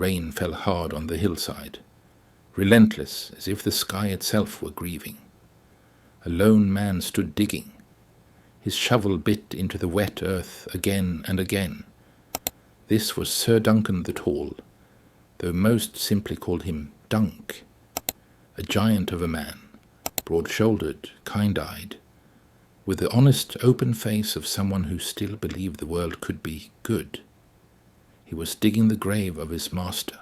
Rain fell hard on the hillside, relentless as if the sky itself were grieving. A lone man stood digging. His shovel bit into the wet earth again and again. This was Ser Duncan the Tall, though most simply called him Dunk, a giant of a man, broad-shouldered, kind-eyed, with the honest, open face of someone who still believed the world could be good. He was digging the grave of his master,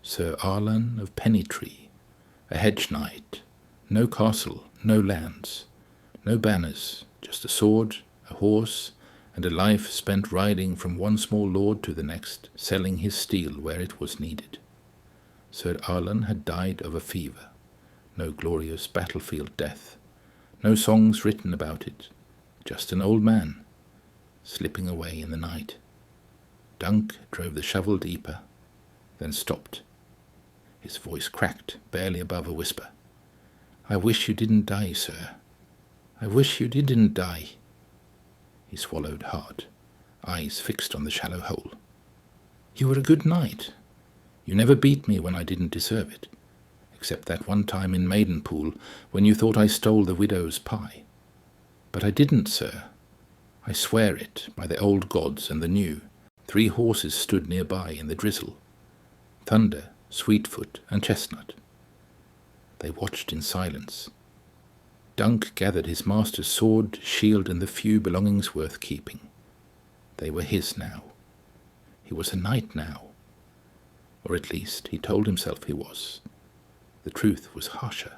Sir Arlan of Pennytree, a hedge knight, no castle, no lands, no banners, just a sword, a horse, and a life spent riding from one small lord to the next, selling his steel where it was needed. Sir Arlan had died of a fever, no glorious battlefield death, no songs written about it, just an old man, slipping away in the night. Dunk drove the shovel deeper, then stopped. His voice cracked, barely above a whisper. "I wish you didn't die, sir. I wish you didn't die." He swallowed hard, eyes fixed on the shallow hole. "You were a good knight. You never beat me when I didn't deserve it, except that one time in Maidenpool when you thought I stole the widow's pie. But I didn't, sir. I swear it, by the old gods and the new. 3 horses stood nearby in the drizzle. Thunder, Sweetfoot, and Chestnut. They watched in silence. Dunk gathered his master's sword, shield, and the few belongings worth keeping. They were his now. He was a knight now. Or at least he told himself he was. The truth was harsher.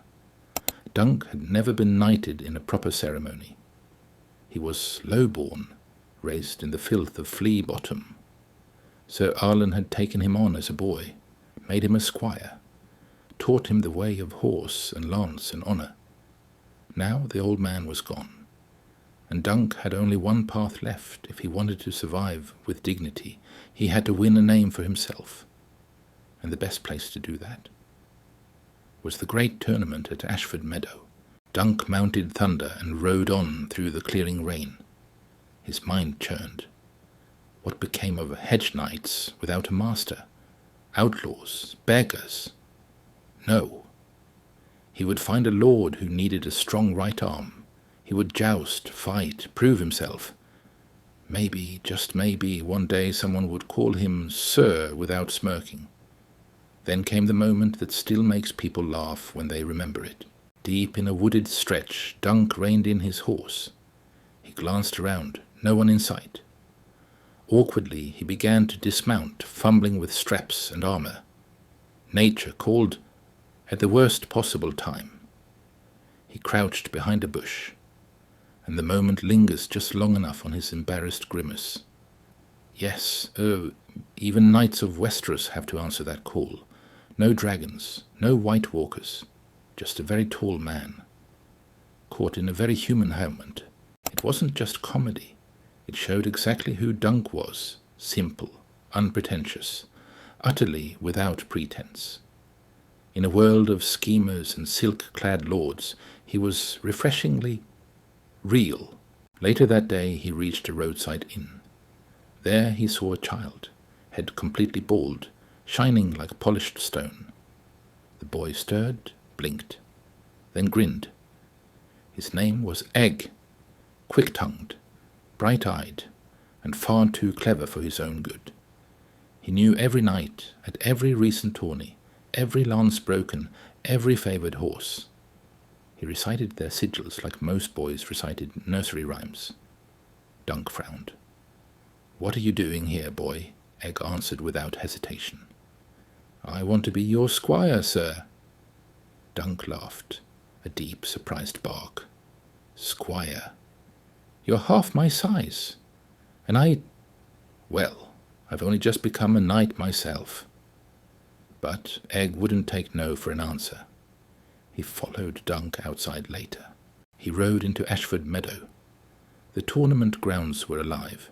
Dunk had never been knighted in a proper ceremony. He was low-born, raised in the filth of Flea Bottom. Sir Arlan had taken him on as a boy, made him a squire, taught him the way of horse and lance and honour. Now the old man was gone, and Dunk had only one path left if he wanted to survive with dignity. He had to win a name for himself, and the best place to do that was the great tournament at Ashford Meadow. Dunk mounted Thunder and rode on through the clearing rain. His mind churned. What became of hedge knights without a master? Outlaws? Beggars? No. He would find a lord who needed a strong right arm. He would joust, fight, prove himself. Maybe, just maybe, one day someone would call him Sir without smirking. Then came the moment that still makes people laugh when they remember it. Deep in a wooded stretch, Dunk reined in his horse. He glanced around, no one in sight. Awkwardly he began to dismount, fumbling with straps and armour. Nature called at the worst possible time. He crouched behind a bush, and the moment lingers just long enough on his embarrassed grimace. Yes, even knights of Westeros have to answer that call. No dragons, no white walkers, just a very tall man, caught in a very human helmet. It wasn't just comedy. It showed exactly who Dunk was, simple, unpretentious, utterly without pretense. In a world of schemers and silk-clad lords, he was refreshingly real. Later that day he reached a roadside inn. There he saw a child, head completely bald, shining like polished stone. The boy stirred, blinked, then grinned. His name was Egg, quick-tongued, bright-eyed, and far too clever for his own good. He knew every knight at every recent tourney, every lance broken, every favoured horse. He recited their sigils like most boys recited nursery rhymes. Dunk frowned. "What are you doing here, boy?" Egg answered without hesitation. "I want to be your squire, sir." Dunk laughed, a deep, surprised bark. "Squire? You're half my size, and well, I've only just become a knight myself." But Egg wouldn't take no for an answer. He followed Dunk outside later. He rode into Ashford Meadow. The tournament grounds were alive.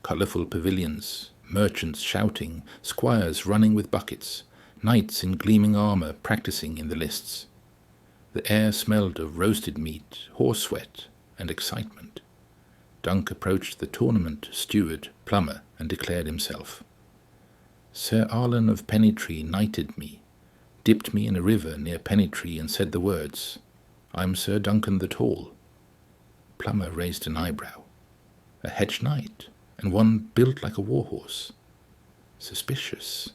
Colourful pavilions, merchants shouting, squires running with buckets, knights in gleaming armour practising in the lists. The air smelled of roasted meat, horse sweat, and excitement. Dunk approached the tournament steward, plumber, and declared himself. Sir Arlan of Pennytree knighted me, dipped me in a river near Pennytree, and said the words, 'I'm Ser Duncan the Tall.'" Plummer raised an eyebrow. "A hedge knight, and one built like a warhorse. Suspicious."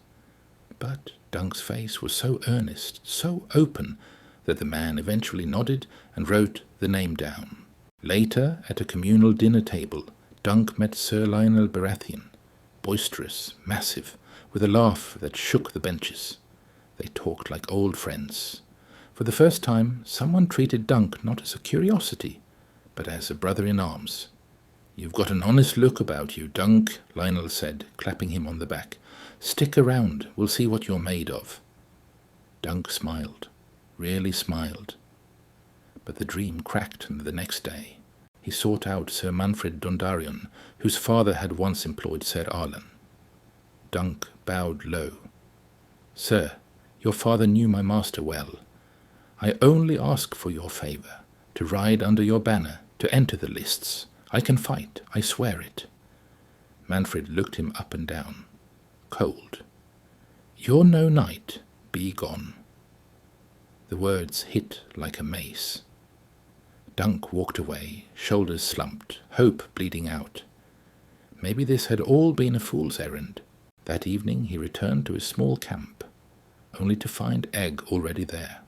But Dunk's face was so earnest, so open, that the man eventually nodded and wrote the name down. Later, at a communal dinner table, Dunk met Sir Lionel Baratheon, boisterous, massive, with a laugh that shook the benches. They talked like old friends. For the first time, someone treated Dunk not as a curiosity, but as a brother-in-arms. "You've got an honest look about you, Dunk," Lionel said, clapping him on the back. "Stick around, we'll see what you're made of." Dunk smiled, really smiled. But the dream cracked the next day. He sought out Sir Manfred Dondarrion, whose father had once employed Ser Arlan. Dunk bowed low. "Sir, your father knew my master well. I only ask for your favour, to ride under your banner, to enter the lists. I can fight, I swear it." Manfred looked him up and down, cold. "You're no knight, be gone." The words hit like a mace. Dunk walked away, shoulders slumped, hope bleeding out. Maybe this had all been a fool's errand. That evening he returned to his small camp, only to find Egg already there.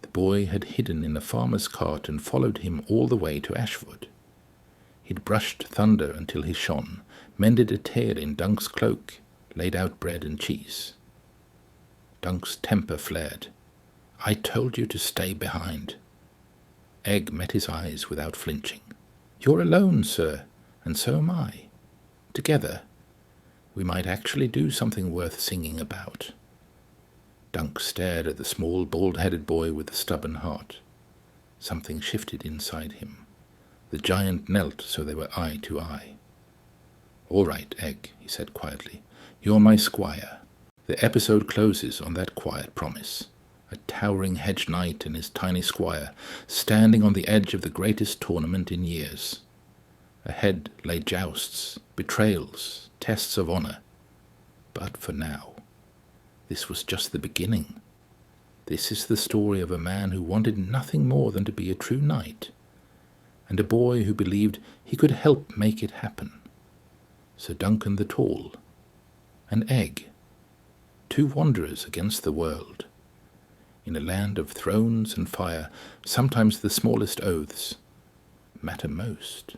The boy had hidden in a farmer's cart and followed him all the way to Ashwood. He'd brushed Thunder until he shone, mended a tear in Dunk's cloak, laid out bread and cheese. Dunk's temper flared. "I told you to stay behind." Egg met his eyes without flinching. "You're alone, sir, and so am I. Together, we might actually do something worth singing about." Dunk stared at the small, bald-headed boy with the stubborn heart. Something shifted inside him. The giant knelt so they were eye to eye. "All right, Egg," he said quietly. "You're my squire." The episode closes on that quiet promise. A towering hedge knight and his tiny squire, standing on the edge of the greatest tournament in years. Ahead lay jousts, betrayals, tests of honor. But for now, this was just the beginning. This is the story of a man who wanted nothing more than to be a true knight, and a boy who believed he could help make it happen. Ser Duncan the Tall, and Egg, two wanderers against the world. In a land of thrones and fire, sometimes the smallest oaths matter most.